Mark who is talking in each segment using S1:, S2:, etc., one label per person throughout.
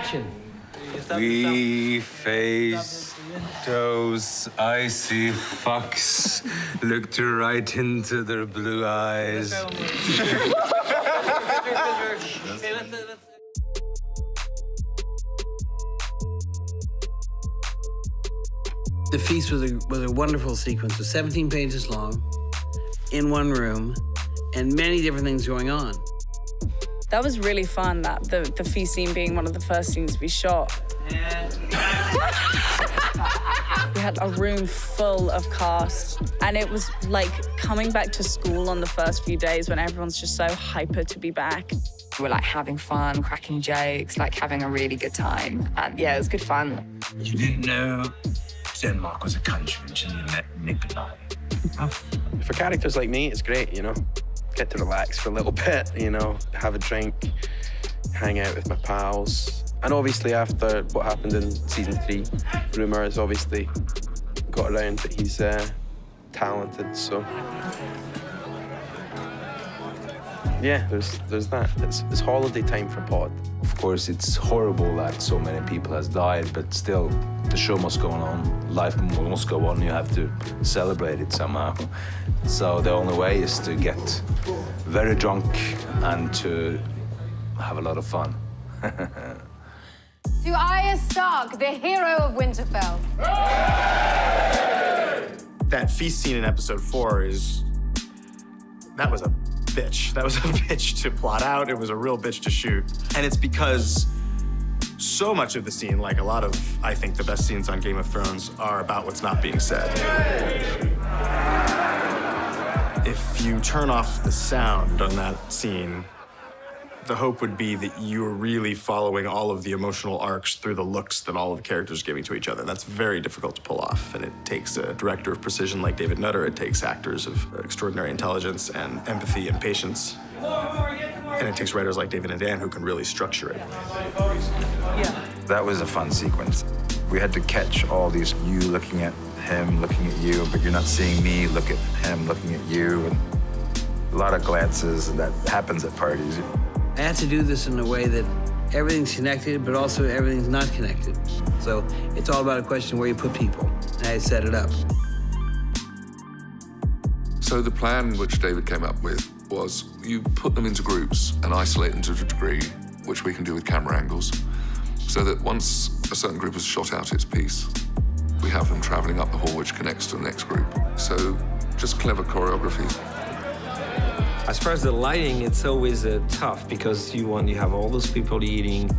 S1: action.
S2: We face those icy fucks. Looked right into their blue eyes.
S1: The feast was a wonderful sequence. It was 17 pages long, in one room, and many different things going on.
S3: That was really fun, the feast scene being one of the first scenes we shot. We had a room full of cast, and it was like coming back to school on the first few days when everyone's just so hyper to be back.
S4: We're like having fun, cracking jokes, like having a really good time. And yeah, it was good fun.
S5: You didn't know Denmark was a country until you met Nikolai.
S6: For characters like me, it's great, you know. Get to relax for a little bit, you know, have a drink, hang out with my pals. And obviously after what happened in season 3, rumour has obviously got around that he's talented, so. Yeah, there's that. It's holiday time for Pod.
S2: Of course, it's horrible that so many people has died, but still, the show must go on. Life must go on. You have to celebrate it somehow. So the only way is to get very drunk and to have a lot of fun.
S7: To Arya Stark, the hero of Winterfell.
S8: That feast scene in episode 4 that was a bitch. That was a bitch to plot out. It was a real bitch to shoot. And it's because so much of the scene, like a lot of, I think, the best scenes on Game of Thrones are about what's not being said. If you turn off the sound on that scene, the hope would be that you're really following all of the emotional arcs through the looks that all of the characters are giving to each other. That's very difficult to pull off, and it takes a director of precision like David Nutter. It takes actors of extraordinary intelligence and empathy and patience. And it takes writers like David and Dan who can really structure it.
S9: That was a fun sequence. We had to catch all these, you looking at him, looking at you, but you're not seeing me look at him, looking at you. And a lot of glances, and that happens at parties.
S1: I had to do this in a way that everything's connected, but also everything's not connected. So it's all about a question where you put people, and I set it up.
S10: So the plan which David came up with was you put them into groups and isolate them to a degree, which we can do with camera angles, so that once a certain group has shot out its piece, we have them traveling up the hall which connects to the next group. So just clever choreography.
S11: As far as the lighting, it's always tough because you have all those people eating.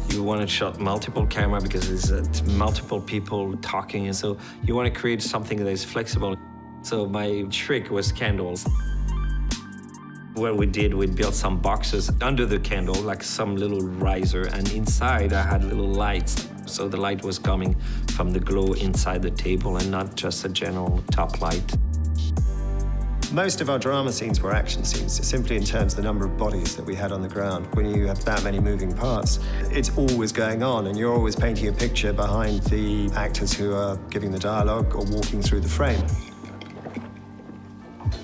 S11: You want to shot multiple camera because there's multiple people talking, and so you want to create something that is flexible. So my trick was candles. What we did, we built some boxes under the candle, like some little riser, and inside I had little lights. So the light was coming from the glow inside the table and not just a general top light.
S12: Most of our drama scenes were action scenes, simply in terms of the number of bodies that we had on the ground. When you have that many moving parts, it's always going on, and you're always painting a picture behind the actors who are giving the dialogue or walking through the frame.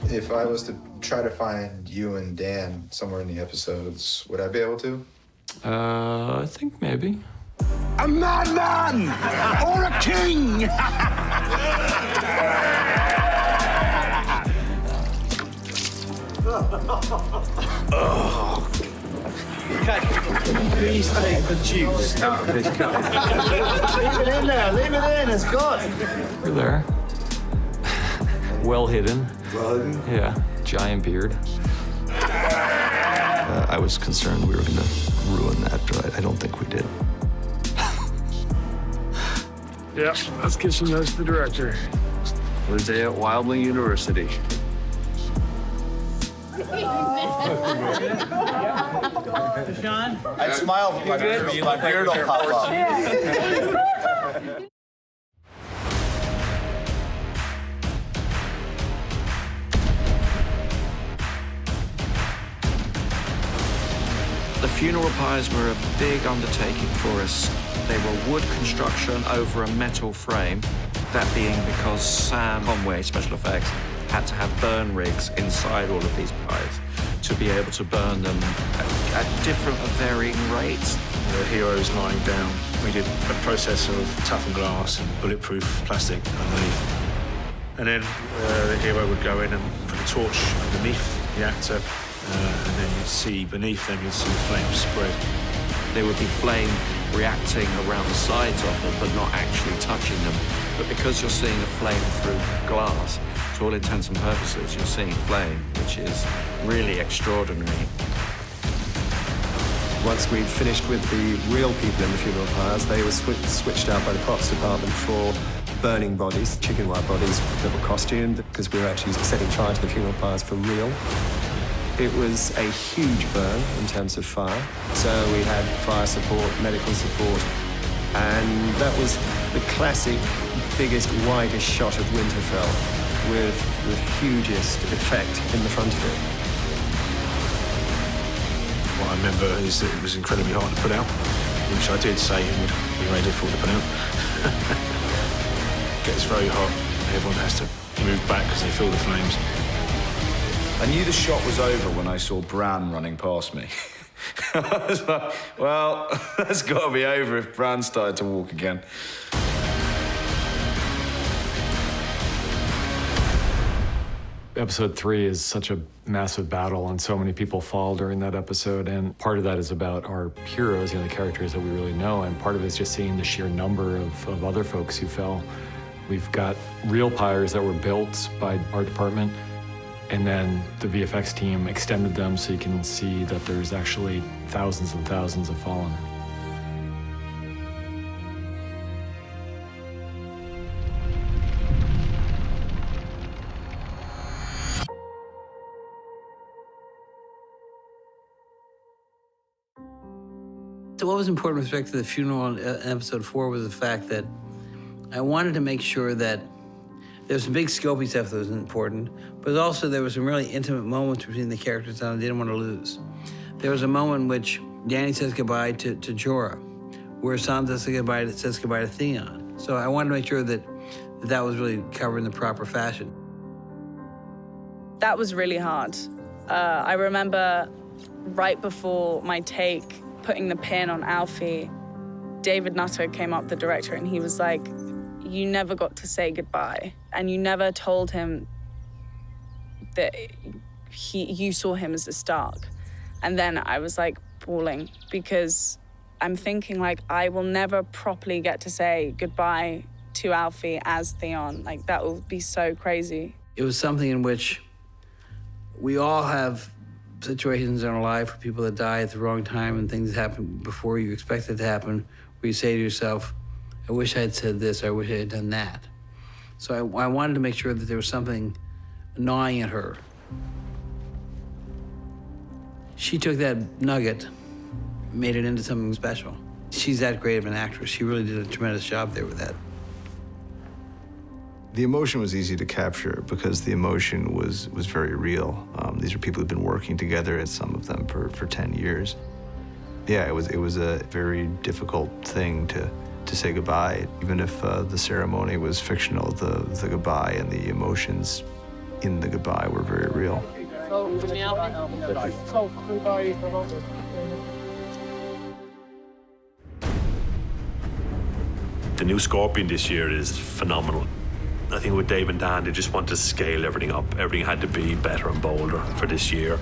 S13: If I was to try to find you and Dan somewhere in the episodes, would I be able to?
S11: I think maybe.
S5: A madman or a king!
S6: Oh. Please take the juice out of this cup.
S5: Leave it in there, leave it in, it's good.
S11: You're there. Well hidden.
S13: Well hidden?
S11: Yeah, giant beard.
S14: I was concerned we were going to ruin that, but I don't think we did.
S15: Yeah, let's get some notes to the director.
S14: Wednesday at Wildling University.
S1: Sean?
S13: I'd smile, but my beard will pop up.
S16: The funeral pyres were a big undertaking for us. They were wood construction over a metal frame. That being because Sam Conway, special effects, had to have burn rigs inside all of these pyres to be able to burn them at different and varying rates.
S15: The hero's lying down. We did a process of toughened glass and bulletproof plastic underneath. And then the hero would go in and put a torch underneath the actor, and then you'd see beneath them, you'd see the flames spread.
S16: There would be flame reacting around the sides of them, but not actually touching them. But because you're seeing a flame through glass, to all intents and purposes, you're seeing flame, which is really extraordinary.
S12: Once we'd finished with the real people in the funeral pyres, they were switched out by the props department for burning bodies, chicken wire bodies that were costumed, because we were actually setting fire to the funeral pyres for real. It was a huge burn in terms of fire. So we had fire support, medical support, and that was the classic, biggest, widest shot of Winterfell with the hugest effect in the front of it.
S15: What I remember is that it was incredibly hard to put out, which I did say it would be very difficult to put out. It gets very hot. Everyone has to move back because they feel the flames.
S9: I knew the shot was over when I saw Bran running past me. I was like, well, that's got to be over if Bran started to walk again.
S17: Episode 3 is such a massive battle, and so many people fall during that episode. And part of that is about our heroes, the characters that we really know, and part of it is just seeing the sheer number of other folks who fell. We've got real pyres that were built by our department, and then the VFX team extended them so you can see that there's actually thousands and thousands of fallen.
S1: So what was important with respect to the funeral in episode 4 was the fact that I wanted to make sure that there was some big scopy stuff that was important, but also there was some really intimate moments between the characters that I didn't want to lose. There was a moment in which Danny says goodbye to Jorah, where Sansa says goodbye to Theon. So I wanted to make sure that that was really covered in the proper fashion.
S3: That was really hard. I remember right before my take, putting the pin on Alfie, David Nutter came up, the director, and he was like, you never got to say goodbye, and you never told him that you saw him as a Stark. And then I was like bawling, because I'm thinking like, I will never properly get to say goodbye to Alfie as Theon. Like, that will be so crazy.
S1: It was something in which we all have situations in our life for people that die at the wrong time and things happen before you expect it to happen, where you say to yourself, I wish I had said this, or I wish I had done that. So I wanted to make sure that there was something gnawing at her. She took that nugget, made it into something special. She's that great of an actress. She really did a tremendous job there with that.
S14: The emotion was easy to capture because the emotion was very real. These are people who've been working together, and some of them for 10 years. Yeah, it was a very difficult thing to say goodbye. Even if the ceremony was fictional, the goodbye and the emotions in the goodbye were very real.
S15: The new Scorpion this year is phenomenal. I think with Dave and Dan, they just wanted to scale everything up. Everything had to be better and bolder for this year.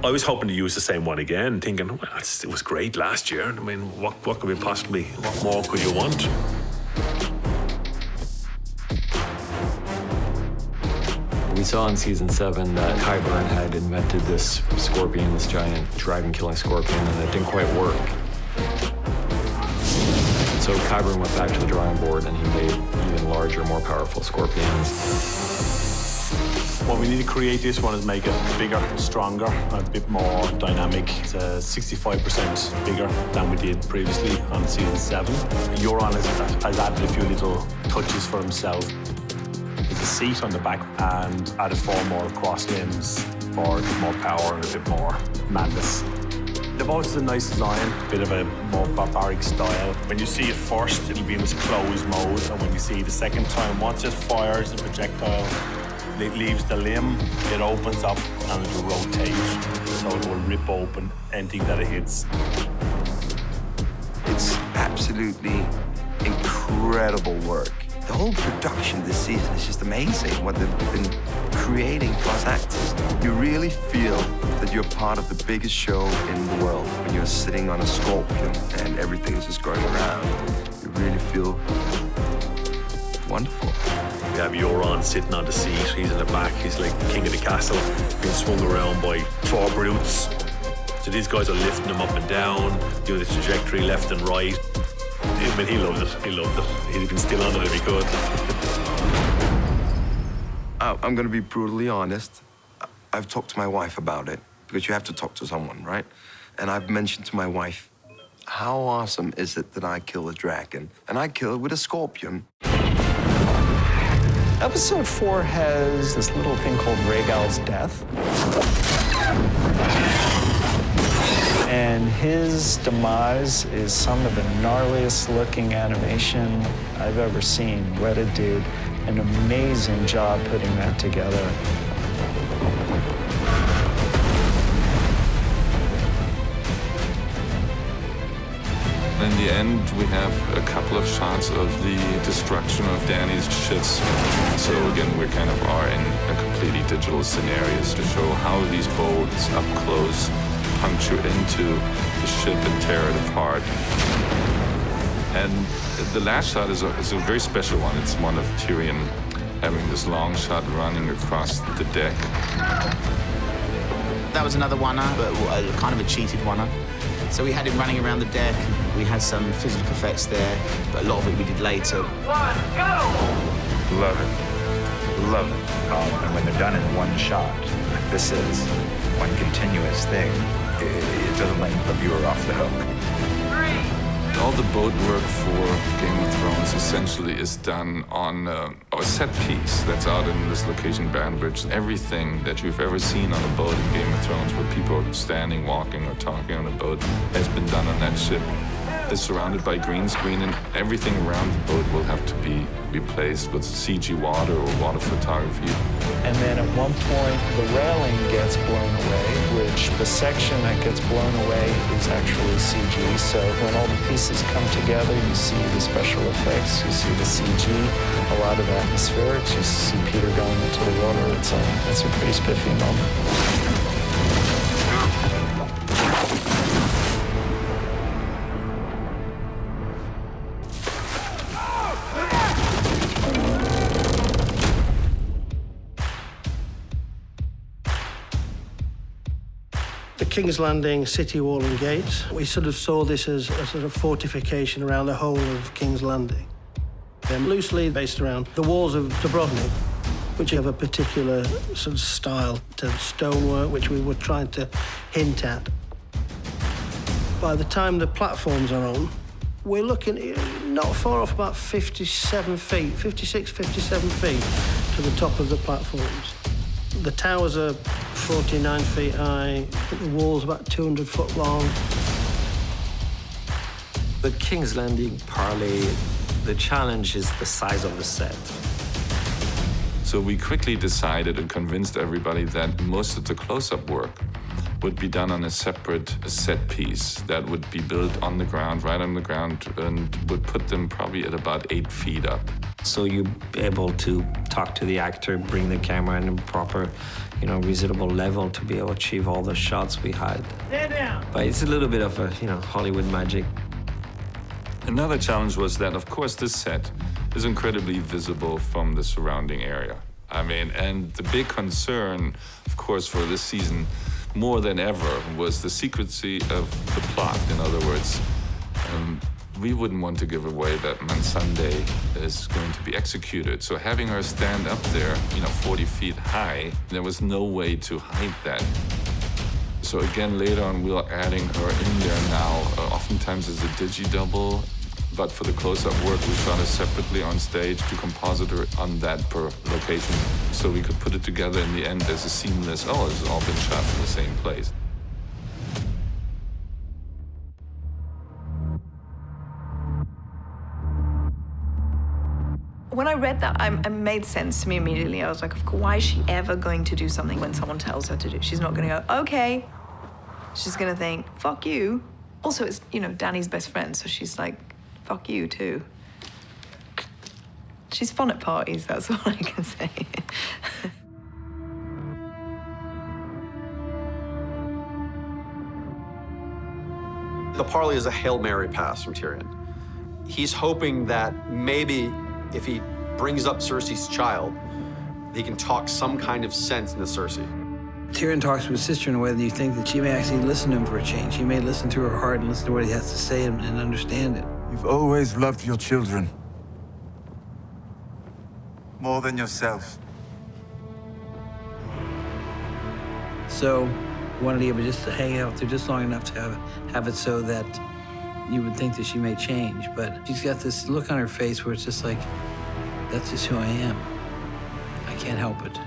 S15: I was hoping to use the same one again, thinking, well, it was great last year. I mean, what could we possibly, what more could you want?
S17: We saw in season 7 that Qyburn had invented this scorpion, this giant dragon-killing scorpion, and it didn't quite work. So Qyburn went back to the drawing board and he made even larger, more powerful scorpions.
S15: What we need to create this one is make it bigger, stronger, a bit more dynamic. It's 65% bigger than we did previously on season 7. Euron has added a few little touches for himself. There's a seat on the back and added 4 more cross limbs for a bit more power and a bit more madness. The boat is a nice design, a bit of a more barbaric style. When you see it first, it'll be in this closed mode, and when you see it the second time, once it fires the projectile, it leaves the limb, it opens up and it'll rotate. So it will rip open anything that it hits.
S9: It's absolutely incredible work. The whole production this season is just amazing, what they've been creating for us actors. You really feel that you're part of the biggest show in the world when you're sitting on a scorpion and everything is just going around. You really feel wonderful.
S15: We have Euron sitting on the seat. He's in the back. He's like the king of the castle, being swung around by 4 brutes. So these guys are lifting him up and down, doing the trajectory left and right. I mean, he loved it. He loved it. He'd been still on it if he could.
S9: I'm going to be brutally honest. I've talked to my wife about it, because you have to talk to someone, right? And I've mentioned to my wife, how awesome is it that I kill a dragon? And I kill it with a scorpion.
S18: Episode 4 has this little thing called Rhaegal's death. And his demise is some of the gnarliest looking animation I've ever seen. Weta did an amazing job putting that together.
S10: In the end, we have a couple of shots of the destruction of Danny's ships. So again, we kind of are in a completely digital scenarios to show how these boats up close puncture into the ship and tear it apart. And the last shot is a very special one. It's one of Tyrion having this long shot running across the deck.
S19: That was another one-er, but kind of a cheated one-er. So we had him running around the deck. We had some physical effects there, but a lot of it we did later.
S9: 1, go! Love it. Love it.
S20: And when they're done in one shot, like this is one continuous thing, it doesn't let the viewer off the hook.
S10: All the boat work for Game of Thrones essentially is done on a set piece that's out in this location, Banbridge. Everything that you've ever seen on a boat in Game of Thrones, where people are standing, walking, or talking on a boat, has been done on that ship. It's surrounded by green screen, and everything around the boat will have to be replaced with CG water or water photography.
S18: And then at one point, the railing gets blown away, which the section that gets blown away is actually CG. So when all the pieces come together, you see the special effects, you see the CG, a lot of atmospherics, you see Peter going into the water. It's a pretty spiffy moment.
S21: King's Landing, City Wall and Gates. We sort of saw this as a sort of fortification around the whole of King's Landing. They're loosely based around the walls of Dubrovnik, which have a particular sort of style to stonework, which we were trying to hint at. By the time the platforms are on, we're looking not far off about 57 feet, 56, 57 feet to the top of the platforms. The towers are 49 feet high, the wall's about 200 foot long.
S11: The King's Landing parlay, the challenge is the size of the set.
S10: So we quickly decided and convinced everybody that most of the close-up work would be done on a separate set piece that would be built on the ground, right on the ground, and would put them probably at about 8 feet up.
S11: So you're able to talk to the actor, bring the camera in a proper, reasonable level to be able to achieve all the shots we had.
S21: Stand down.
S11: But it's a little bit of a, Hollywood magic.
S10: Another challenge was that, of course, this set is incredibly visible from the surrounding area. And the big concern, of course, for this season, more than ever, was the secrecy of the plot. In other words, we wouldn't want to give away that Missandei is going to be executed. So having her stand up there, 40 feet high, there was no way to hide that. So again, later on, we're adding her in there now, oftentimes as a digi-double. But for the close-up work, we shot her separately on stage to composite her on that per location. So we could put it together in the end as a seamless, it's all been shot in the same place.
S4: When I read that, it made sense to me immediately. I was like, of course, why is she ever going to do something when someone tells her to do it? She's not going to go, okay. She's going to think, fuck you. Also, it's, you know, Danny's best friend, so she's like, fuck you, too. She's fun at parties, that's all I can say.
S22: The parley is a Hail Mary pass from Tyrion. He's hoping that maybe if he brings up Cersei's child, he can talk some kind of sense into Cersei.
S1: Tyrion talks to his sister in a way that you think that she may actually listen to him for a change. She may listen to her heart and listen to what he has to say and understand it.
S23: You've always loved your children. More than yourself.
S1: So, wanted to give her just to hang out with her just long enough to have it so that you would think that she may change. But she's got this look on her face where it's just like, that's just who I am. I can't help it.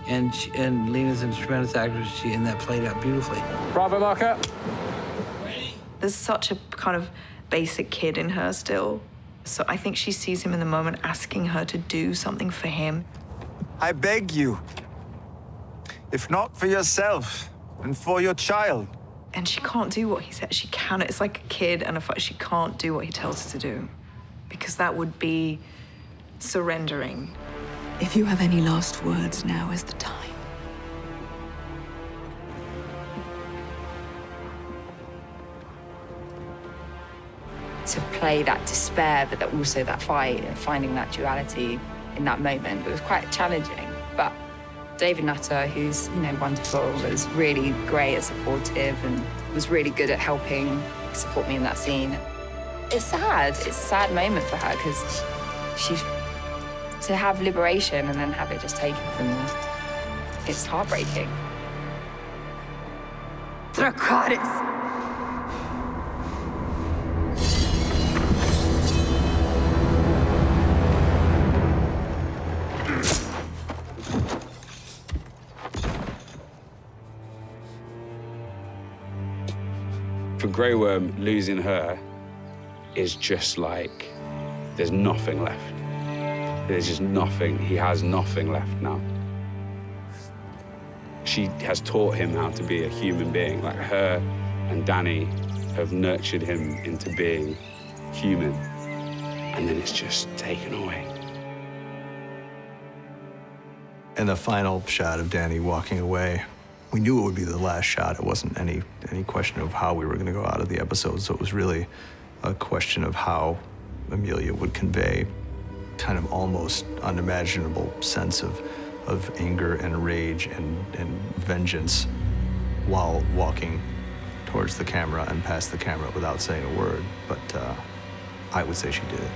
S1: And Lena's a tremendous actress, and that played out beautifully.
S22: Bravo, marker.
S4: There's such a kind of basic kid in her still. So I think she sees him in the moment asking her to do something for him.
S23: I beg you. If not for yourself, and for your child.
S4: And she can't do what he said. She cannot. It's like a kid and she can't do what he tells her to do. Because that would be surrendering.
S24: If you have any last words, now is the time.
S25: To play that despair, but also that fight and finding that duality in that moment, it was quite challenging. But David Nutter, who's wonderful, was really great and supportive, and was really good at helping support me in that scene. It's sad. It's a sad moment for her because to have liberation and then have it just taken from you, it's heartbreaking.
S24: Dracarys!
S26: For Grey Worm, losing her is just like there's nothing left. There's just nothing. He has nothing left now. She has taught him how to be a human being. Like her and Danny have nurtured him into being human. And then it's just taken away.
S14: And the final shot of Danny walking away, we knew it would be the last shot. It wasn't any question of how we were going to go out of the episode. So it was really a question of how Amelia would convey kind of almost unimaginable sense of anger and rage and vengeance while walking towards the camera and past the camera without saying a word. But I would say she did it.